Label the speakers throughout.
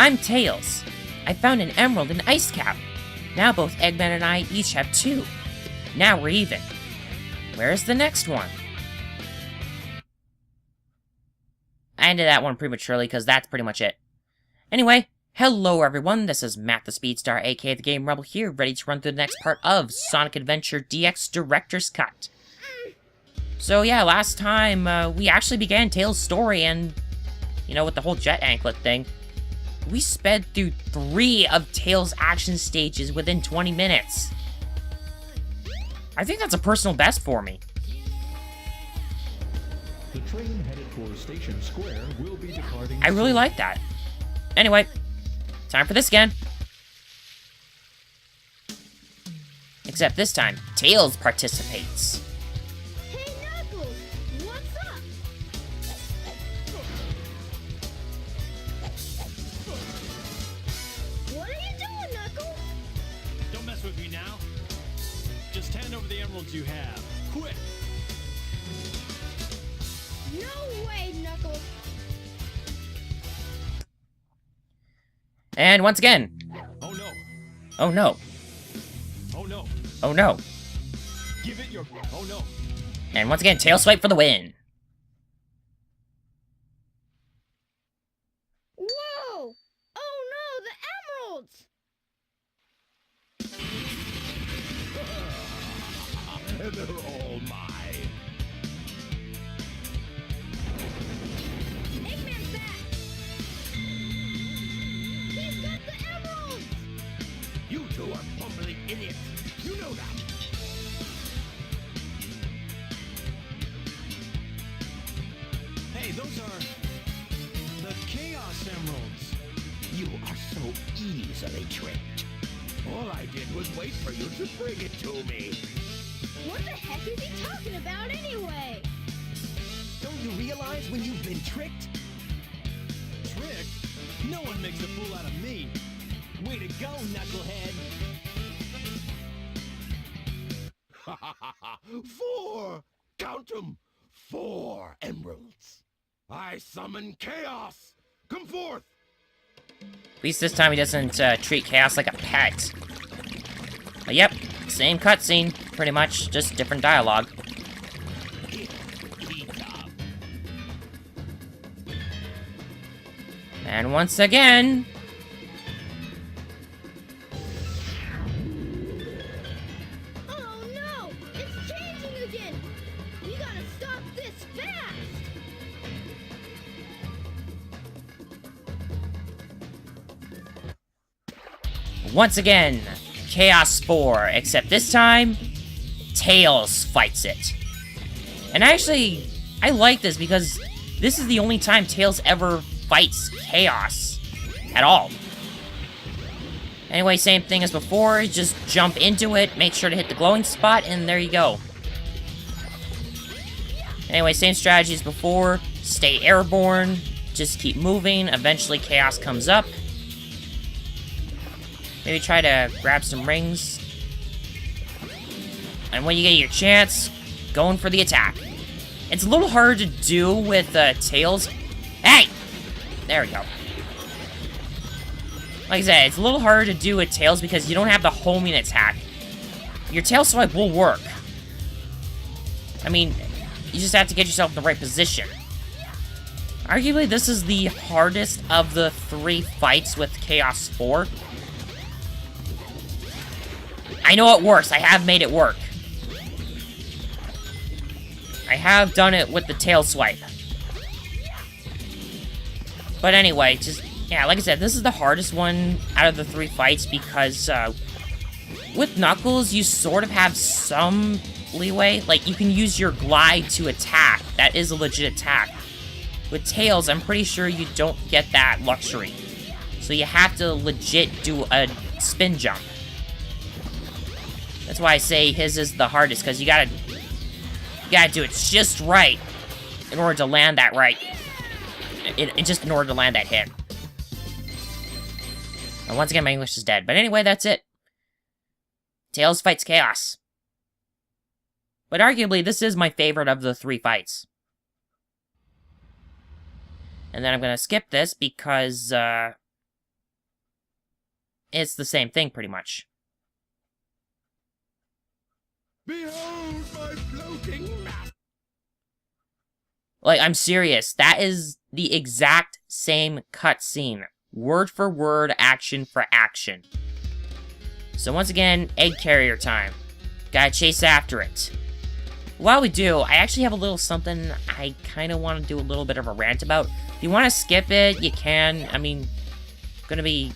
Speaker 1: I'm Tails. I found an emerald and ice cap. Now both Eggman and I each have 2. Now we're even. Where's the next one? I ended that one prematurely because that's pretty much it. Anyway, hello everyone, this is Matt the Speedstar, aka the Game Rebel here, ready to run through the next part of Sonic Adventure DX Director's Cut. So yeah, last time, we actually began Tails' story and, you know, with the whole jet anklet thing, we sped through 3 of Tails' action stages within 20 minutes. I think that's a personal best for me.
Speaker 2: The train headed for Station Square will be departing.
Speaker 1: I really like that. Anyway, time for this again. Except this time, Tails participates.
Speaker 3: Hey Knuckles, what's up? What are you doing, Knuckles?
Speaker 4: Don't mess with me now. Just hand over the emeralds you have. Quick!
Speaker 3: No way, Knuckles.
Speaker 1: And once again.
Speaker 4: Oh no.
Speaker 1: Oh no.
Speaker 4: Oh no.
Speaker 1: Oh no.
Speaker 4: Give it your... Oh no.
Speaker 1: And once again, Tail Swipe for the win.
Speaker 3: Whoa! Oh no, the emeralds!
Speaker 2: And they're all mine.
Speaker 3: Eggman's back! He's got the emeralds!
Speaker 2: You two are bumbling idiots. You know that.
Speaker 4: Hey, those are... the Chaos Emeralds.
Speaker 2: You are so easily tricked. All I did was wait for you to bring it to me.
Speaker 3: What the heck is he talking about anyway?
Speaker 5: Don't you realize when you've been tricked?
Speaker 4: Tricked? No one makes a fool out of me. Way to go, Knucklehead.
Speaker 2: 4! Count 'em! 4 emeralds. I summon chaos. Come forth.
Speaker 1: At least this time he doesn't treat Chaos like a pet. But yep, same cutscene, pretty much, just different dialogue. And once again...
Speaker 3: Oh no! It's changing again! We gotta stop this fast!
Speaker 1: Once again, Chaos Spore, except this time, Tails fights it. And actually, I like this because this is the only time Tails ever fights Chaos at all. Anyway, same thing as before, just jump into it, make sure to hit the glowing spot, and there you go. Anyway, same strategy as before, stay airborne, just keep moving, eventually Chaos comes up. Maybe try to grab some rings. And when you get your chance, going for the attack. It's a little hard to do with Tails. Hey! There we go. Like I said, it's a little harder to do with Tails because you don't have the homing attack. Your Tail Swipe will work. I mean, you just have to get yourself in the right position. Arguably, this is the hardest of the 3 fights with Chaos Spore. I know it works. I have made it work. I have done it with the Tail Swipe. But anyway, just, yeah, like I said, this is the hardest one out of the 3 fights because, with Knuckles, you sort of have some leeway. Like, you can use your glide to attack. That is a legit attack. With Tails, I'm pretty sure you don't get that luxury. So you have to legit do a spin jump. That's why I say his is the hardest, because you gotta do it just right in order to land that right. Just in order to land that hit. And once again, my English is dead. But anyway, that's it. Tails fights Chaos. But arguably, this is my favorite of the 3 fights. And then I'm gonna skip this because, It's the same thing, pretty much.
Speaker 2: Behold my floating map!
Speaker 1: Like, I'm serious. That is the exact same cutscene. Word for word, action for action. So once again, egg carrier time. Gotta chase after it. While we do, I actually have a little something I kind of want to do a little bit of a rant about. If you want to skip it, you can. I mean, gonna be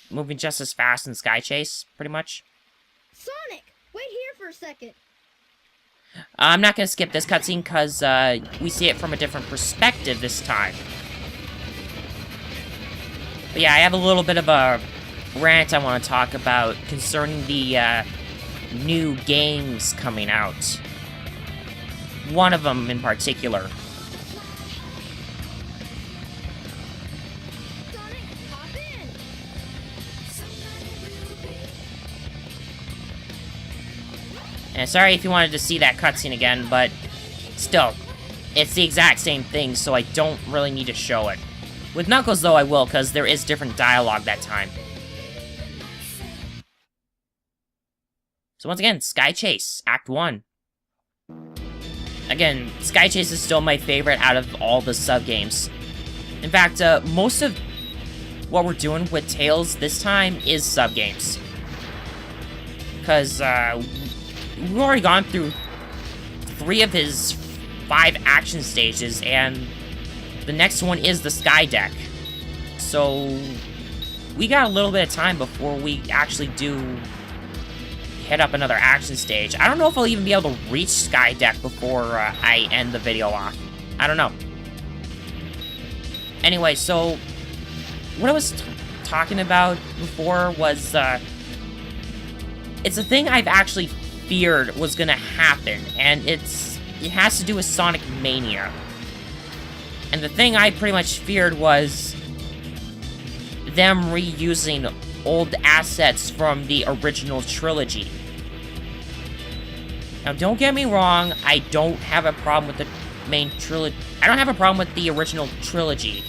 Speaker 1: moving just as fast in Sky Chase, pretty much.
Speaker 3: Sonic, wait here for a second.
Speaker 1: I'm not gonna skip this cutscene because we see it from a different perspective this time. But yeah, I have a little bit of a rant I want to talk about concerning the new games coming out. One of them in particular.
Speaker 3: Sonic, hop in.
Speaker 1: And sorry if you wanted to see that cutscene again, but still, it's the exact same thing, so I don't really need to show it. With Knuckles, though, I will, because there is different dialogue that time. So once again, Sky Chase, Act 1. Again, Sky Chase is still my favorite out of all the sub-games. In fact, most of what we're doing with Tails this time is sub-games. Because, we've already gone through 3 of his 5 action stages, and the next one is the Sky Deck. So, we got a little bit of time before we actually do hit up another action stage. I don't know if I'll even be able to reach Sky Deck before I end the video off. I don't know. Anyway, so what I was talking about before was, it's a thing I've actually feared was gonna happen, and it has to do with Sonic Mania. And the thing I pretty much feared was them reusing old assets from the original trilogy. Now, don't get me wrong, I don't have a problem with the main trilogy. I don't have a problem with the original trilogy.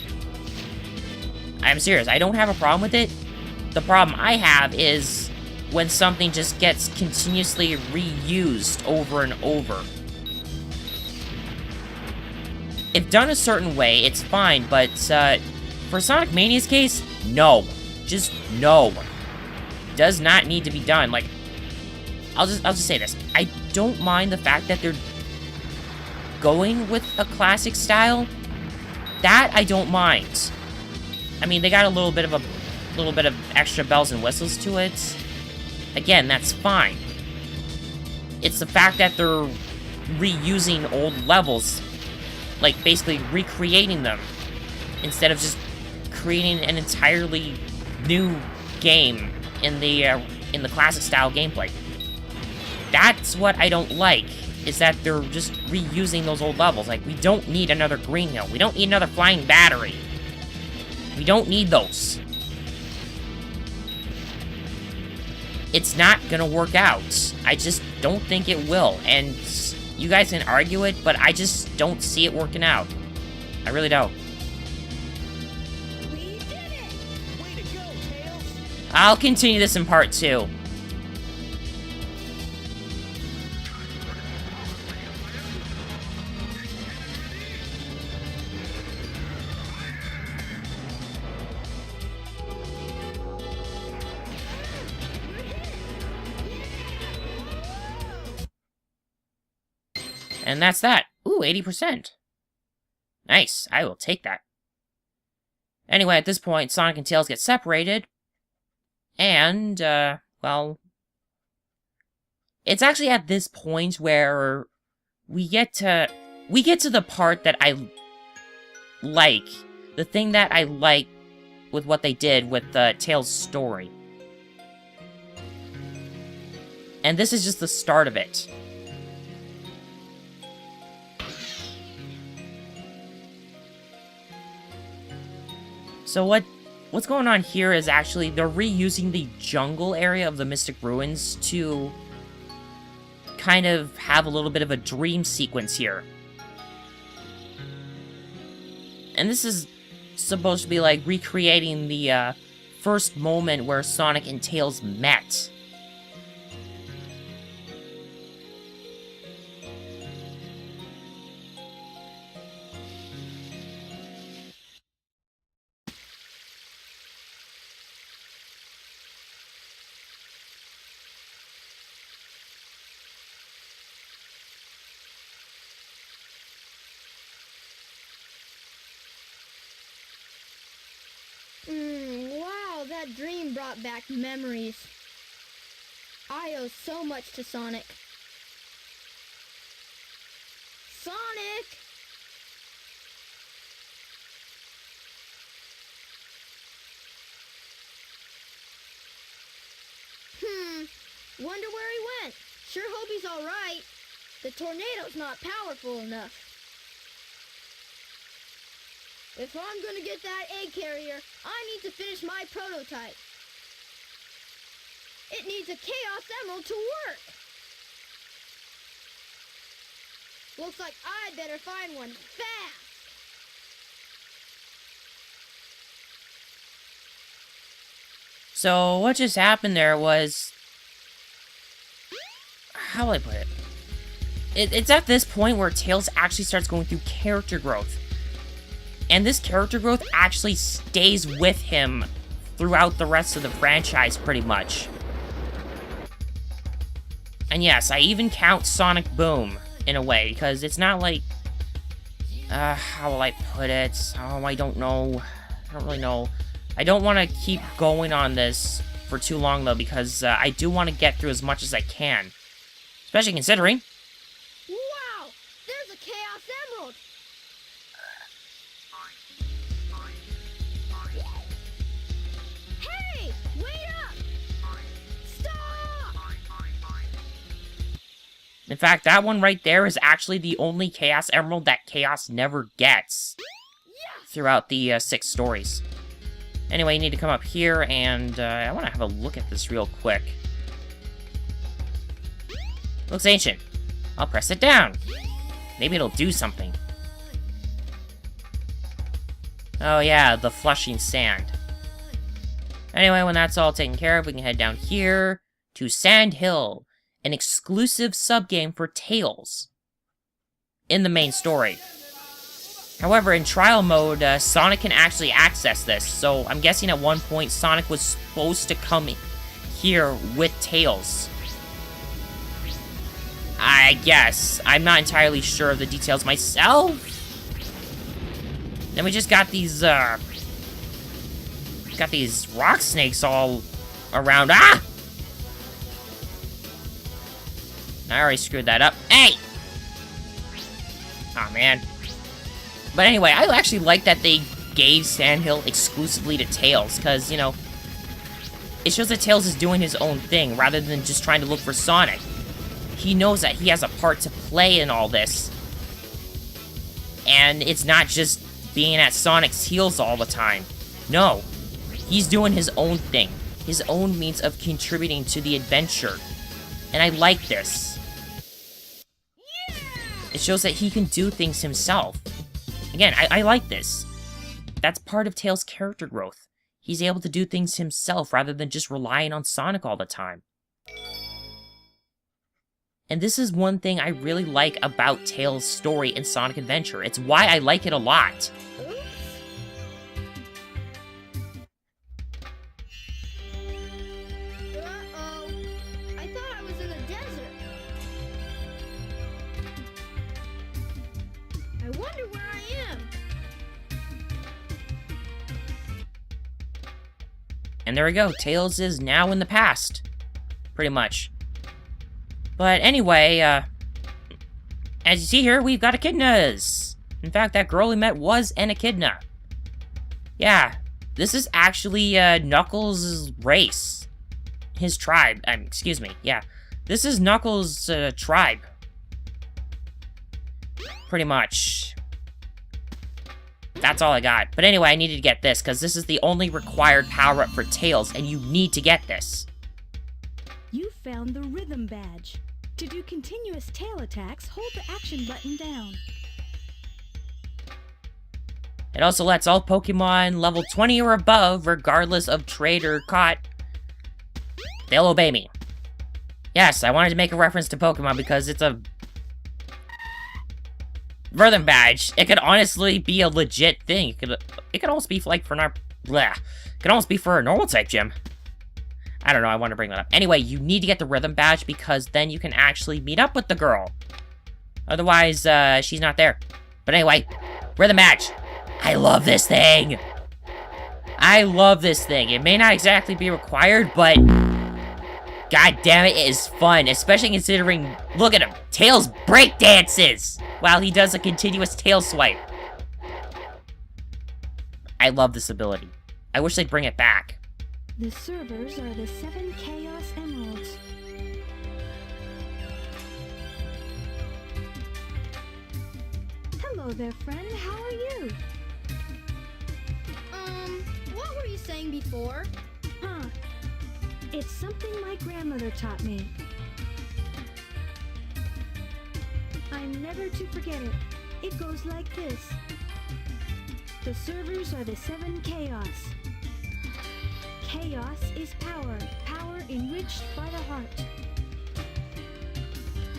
Speaker 1: I'm serious, I don't have a problem with it. The problem I have is when something just gets continuously reused over and over. If done a certain way, it's fine, but for Sonic Mania's case, no. Just no. Does not need to be done. Like, I'll just say this. I don't mind the fact that they're going with a classic style. That I don't mind. I mean, they got a little bit of extra bells and whistles to it. Again, that's fine. It's the fact that they're reusing old levels, like basically recreating them, instead of just creating an entirely new game in the classic style gameplay. That's what I don't like, is that they're just reusing those old levels. Like, we don't need another Green Hill. We don't need another Flying Battery. We don't need those. It's not gonna work out. I just don't think it will. And you guys can argue it, but I just don't see it working out. I really don't.
Speaker 3: We did it!
Speaker 5: Way to go, Tails!
Speaker 1: I'll continue this in part 2. And that's that. Ooh, 80%. Nice. I will take that. Anyway, at this point, Sonic and Tails get separated. And, well, it's actually at this point where we get to the part that I like. The thing that I like with what they did with Tails' story. And this is just the start of it. So what's going on here is actually they're reusing the jungle area of the Mystic Ruins to kind of have a little bit of a dream sequence here. And this is supposed to be like recreating the first moment where Sonic and Tails met.
Speaker 3: Wow, that dream brought back memories. I owe so much to Sonic. Sonic! Wonder where he went. Sure hope he's alright. The tornado's not powerful enough. If I'm gonna get that egg carrier, I need to finish my prototype. It needs a Chaos Emerald to work. Looks like I better find one fast.
Speaker 1: So what just happened there was... how will I put it? It's at this point where Tails actually starts going through character growth. And this character growth actually stays with him throughout the rest of the franchise, pretty much. And yes, I even count Sonic Boom, in a way, because it's not like... how will I put it? Oh, I don't know. I don't really know. I don't want to keep going on this for too long, though, because I do want to get through as much as I can. Especially considering...
Speaker 3: Wow! There's a Chaos Emerald! Hey! Wait up! Stop!
Speaker 1: In fact, that one right there is actually the only Chaos Emerald that Chaos never gets throughout the 6 stories. Anyway, you need to come up here, and I want to have a look at this real quick. Looks ancient. I'll press it down. Maybe it'll do something. Oh yeah, the flushing sand. Anyway, when that's all taken care of, we can head down here to Sand Hill, an exclusive subgame for Tails in the main story. However, in trial mode, Sonic can actually access this, so I'm guessing at one point Sonic was supposed to come here with Tails. I guess. I'm not entirely sure of the details myself. Then we just got these, rock snakes all around. Ah! I already screwed that up. Hey! Aw, man. But anyway, I actually like that they gave Sandhill exclusively to Tails, because, you know, it shows that Tails is doing his own thing, rather than just trying to look for Sonic. He knows that he has a part to play in all this. And it's not just being at Sonic's heels all the time. No. He's doing his own thing. His own means of contributing to the adventure. And I like this. It shows that he can do things himself. Again, I like this. That's part of Tails' character growth. He's able to do things himself rather than just relying on Sonic all the time. And this is one thing I really like about Tails' story in Sonic Adventure. It's why I like it a lot.
Speaker 3: Uh-oh. I thought I was in the desert. I wonder where I am.
Speaker 1: And there we go. Tails is now in the past. Pretty much. But anyway, as you see here, we've got echidnas. In fact, that girl we met was an echidna. Yeah, this is actually Knuckles' race. His tribe. Excuse me, yeah. This is Knuckles' tribe. Pretty much. That's all I got. But anyway, I needed to get this, because this is the only required power-up for Tails, and you need to get this.
Speaker 6: You found the Rhythm Badge. To do continuous tail attacks, hold the action button down.
Speaker 1: It also lets all Pokemon level 20 or above, regardless of trade or caught, they'll obey me. Yes, I wanted to make a reference to Pokemon because it's a Rhythm Badge. It could honestly be a legit thing. It could almost be like for it could almost be for a normal type gym. I don't know, I want to bring that up. Anyway, you need to get the Rhythm Badge because then you can actually meet up with the girl. Otherwise, she's not there. But anyway, Rhythm Badge. I love this thing. I love this thing. It may not exactly be required, but god damn it, it is fun. Especially considering, look at him. Tails break dances while he does a continuous tail swipe. I love this ability. I wish they'd bring it back.
Speaker 6: The servers are the 7 Chaos Emeralds. Hello there, friend. How are you?
Speaker 3: What were you saying before?
Speaker 6: Huh. It's something my grandmother taught me. I'm never to forget it. It goes like this. The servers are the 7 Chaos. Chaos is power, power enriched by the heart.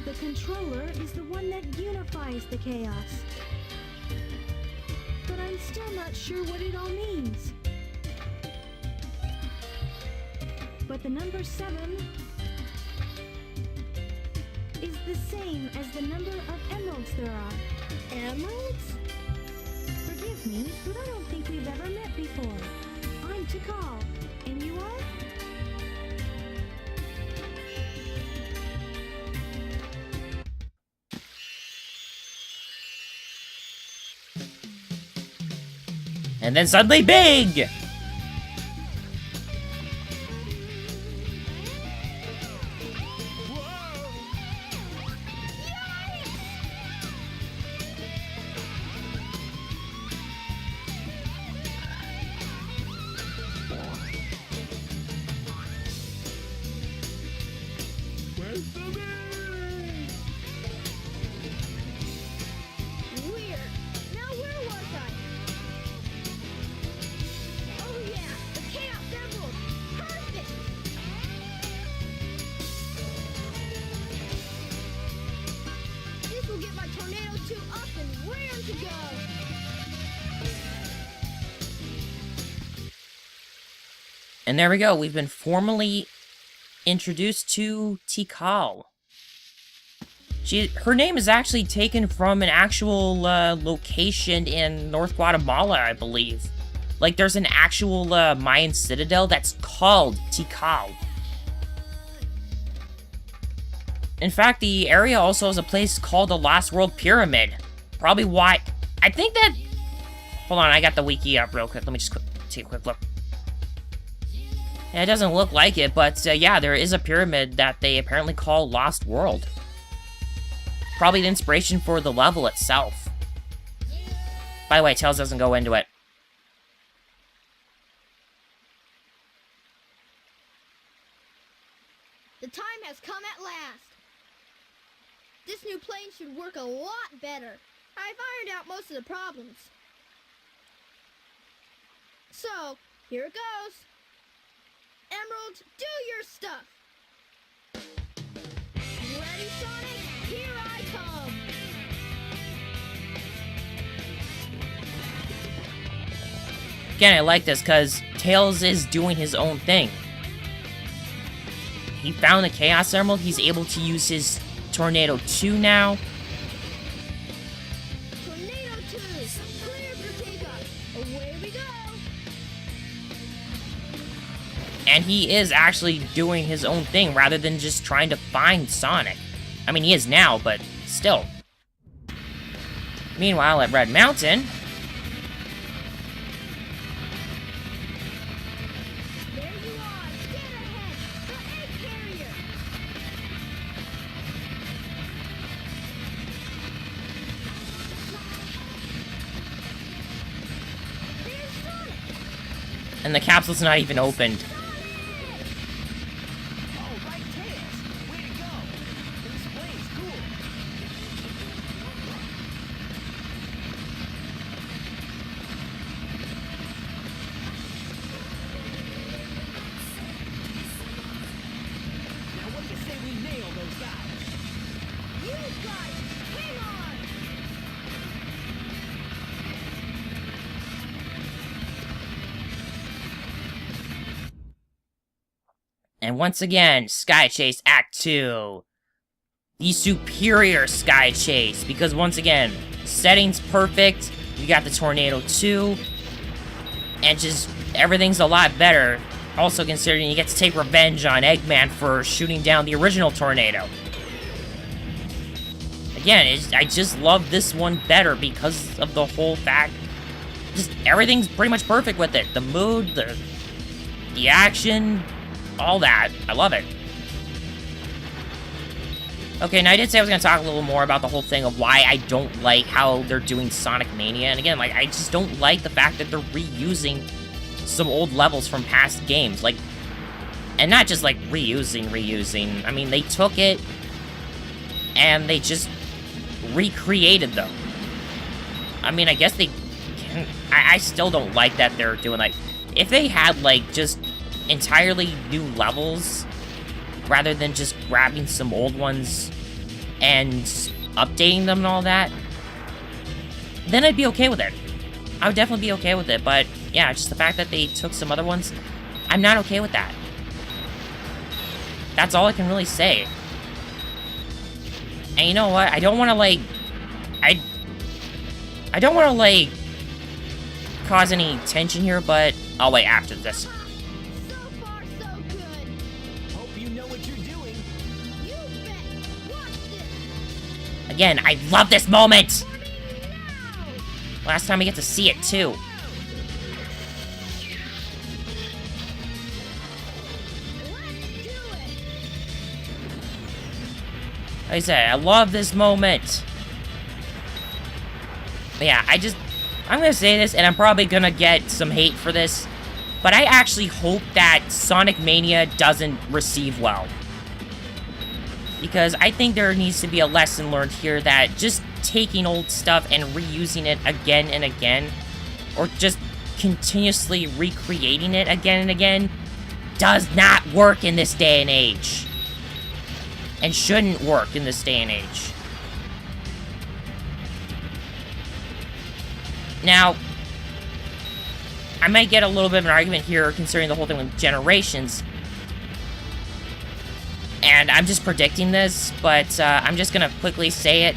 Speaker 6: The controller is the one that unifies the chaos. But I'm still not sure what it all means. But the number 7 is the same as the number of emeralds there are.
Speaker 3: Emeralds?
Speaker 6: Forgive me, but I don't think we've ever met before. I'm Tikal, and you are?
Speaker 1: And then suddenly big!
Speaker 3: Weird. Now where was I? Oh yeah, the Chaos Emerald. Perfect. This will get my Tornado 2 up and raring to go.
Speaker 1: And there we go, we've been formally introduced to Tikal. Her name is actually taken from an actual location in North Guatemala, I believe. Like, there's an actual Mayan citadel that's called Tikal. In fact, the area also has a place called the Lost World Pyramid. Probably why... I think that... Hold on, I got the wiki up real quick. Let me just take a quick look. Yeah, it doesn't look like it, but yeah, there is a pyramid that they apparently call Lost World. Probably the inspiration for the level itself. By the way, Tails doesn't go into it.
Speaker 3: The time has come at last. This new plane should work a lot better. I've ironed out most of the problems. So, here it goes. Emerald, do your stuff. Ready, Sonic? Here I come.
Speaker 1: Again, I like this because Tails is doing his own thing. He found the Chaos Emerald. He's able to use his Tornado 2 now.
Speaker 3: Tornado 2, clear for takeoff. Away we go.
Speaker 1: And he is actually doing his own thing rather than just trying to find Sonic. I mean, he is now, but still. Meanwhile, at Red Mountain...
Speaker 3: There you are. Get ahead. The egg carrier. There's Sonic.
Speaker 1: And the capsule's not even opened.
Speaker 5: All right, Tails. Way to go. This plane's cool.
Speaker 3: guys, hang on!
Speaker 1: And once again, Sky Chase Act 2. The superior Sky Chase, because once again, settings perfect, you got the Tornado 2, and just everything's a lot better. Also considering you get to take revenge on Eggman for shooting down the original Tornado. Again, I just love this one better because of the whole fact, just everything's pretty much perfect with it. The mood, the action, all that. I love it. Okay, now I did say I was going to talk a little more about the whole thing of why I don't like how they're doing Sonic Mania. And again, like, I just don't like the fact that they're reusing some old levels from past games. Like, and not just, like, reusing. I mean, they took it and they just recreated them. I mean, I guess they can... I still don't like that they're doing, like... If they had, like, just entirely new levels... rather than just grabbing some old ones and updating them and all that, then I'd be okay with it. I would definitely be okay with it, but yeah, just the fact that they took some other ones, I'm not okay with that. That's all I can really say. And you know what? I don't want to, like... I don't want to, like, cause any tension here, but I'll wait after this.
Speaker 3: So far, so good.
Speaker 5: Hope you know what you're doing.
Speaker 3: You bet. Watch this.
Speaker 1: Again, I love this moment!
Speaker 3: For me now.
Speaker 1: Last time we get to see it, too.
Speaker 3: Let's do it.
Speaker 1: Like I said, I love this moment. But yeah, I'm gonna say this, and I'm probably gonna get some hate for this, but I actually hope that Sonic Mania doesn't receive well. Because I think there needs to be a lesson learned here that just taking old stuff and reusing it again and again, or just continuously recreating it again and again, does not work in this day and age. And shouldn't work in this day and age. Now, I might get a little bit of an argument here considering the whole thing with Generations. And I'm just predicting this, but I'm just gonna quickly say it.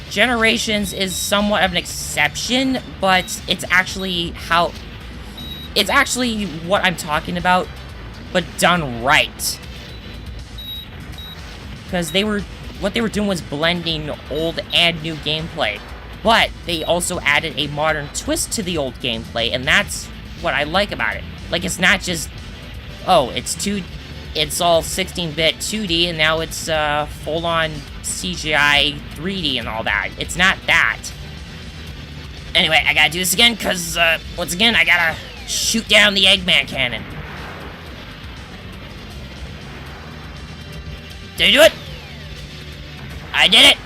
Speaker 1: Generations is somewhat of an exception, but it's actually what I'm talking about, but done right. Because what they were doing was blending old and new gameplay. But they also added a modern twist to the old gameplay, and that's what I like about it. Like, it's not just, oh, it's all 16-bit 2D, and now it's full-on CGI 3D and all that. It's not that. Anyway, I gotta do this again, because, once again, I gotta shoot down the Eggman cannon. Did I do it? I did it!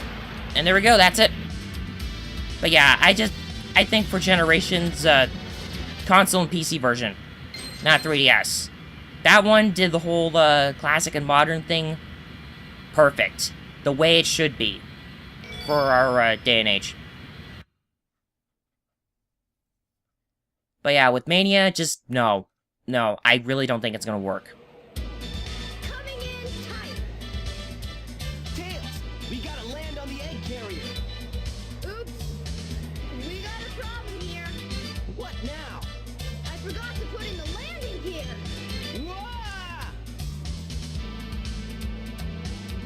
Speaker 1: And there we go, that's it. But yeah, I think for Generations, console and PC version, not 3DS. That one did the whole classic and modern thing perfect. The way it should be for our day and age. But yeah, with Mania, just no. No, I really don't think it's gonna work.
Speaker 3: Coming in tight.
Speaker 5: Tails, we gotta land on the egg carrier.
Speaker 3: Oops. We got a problem here.
Speaker 5: What now?
Speaker 3: I forgot to put in the landing gear.
Speaker 5: Wah!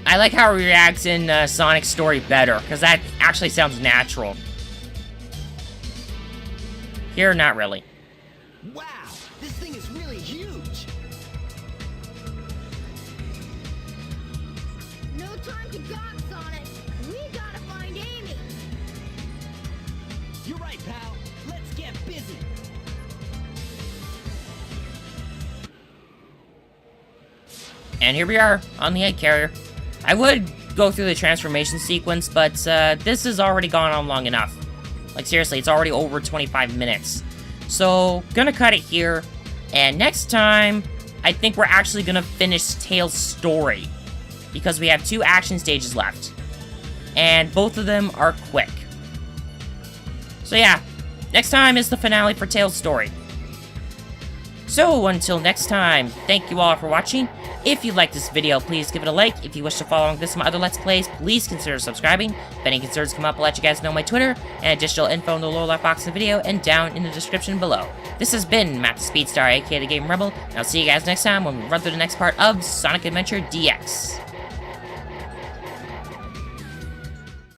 Speaker 1: I like how he reacts in Sonic's story better, because that actually sounds natural. Here, not really.
Speaker 5: Wow, this thing is really huge.
Speaker 3: No time to gawk, Sonic. We gotta find Amy.
Speaker 5: You're right, pal. Let's get busy.
Speaker 1: And here we are, on the egg carrier. I would go through the transformation sequence, but this has already gone on long enough. Like, seriously, it's already over 25 minutes. So, gonna cut it here. And next time, I think we're actually gonna finish Tails' story. Because we have 2 action stages left. and both of them are quick. So yeah, next time is the finale for Tails' story. So until next time, thank you all for watching. If you liked this video, please give it a like. If you wish to follow along with some other Let's Plays, please consider subscribing. If any concerns come up, I'll let you guys know my Twitter, and additional info in the lower left box of the video and down in the description below. This has been Matt the Speedstar, aka the Game Rebel, and I'll see you guys next time when we run through the next part of Sonic Adventure DX.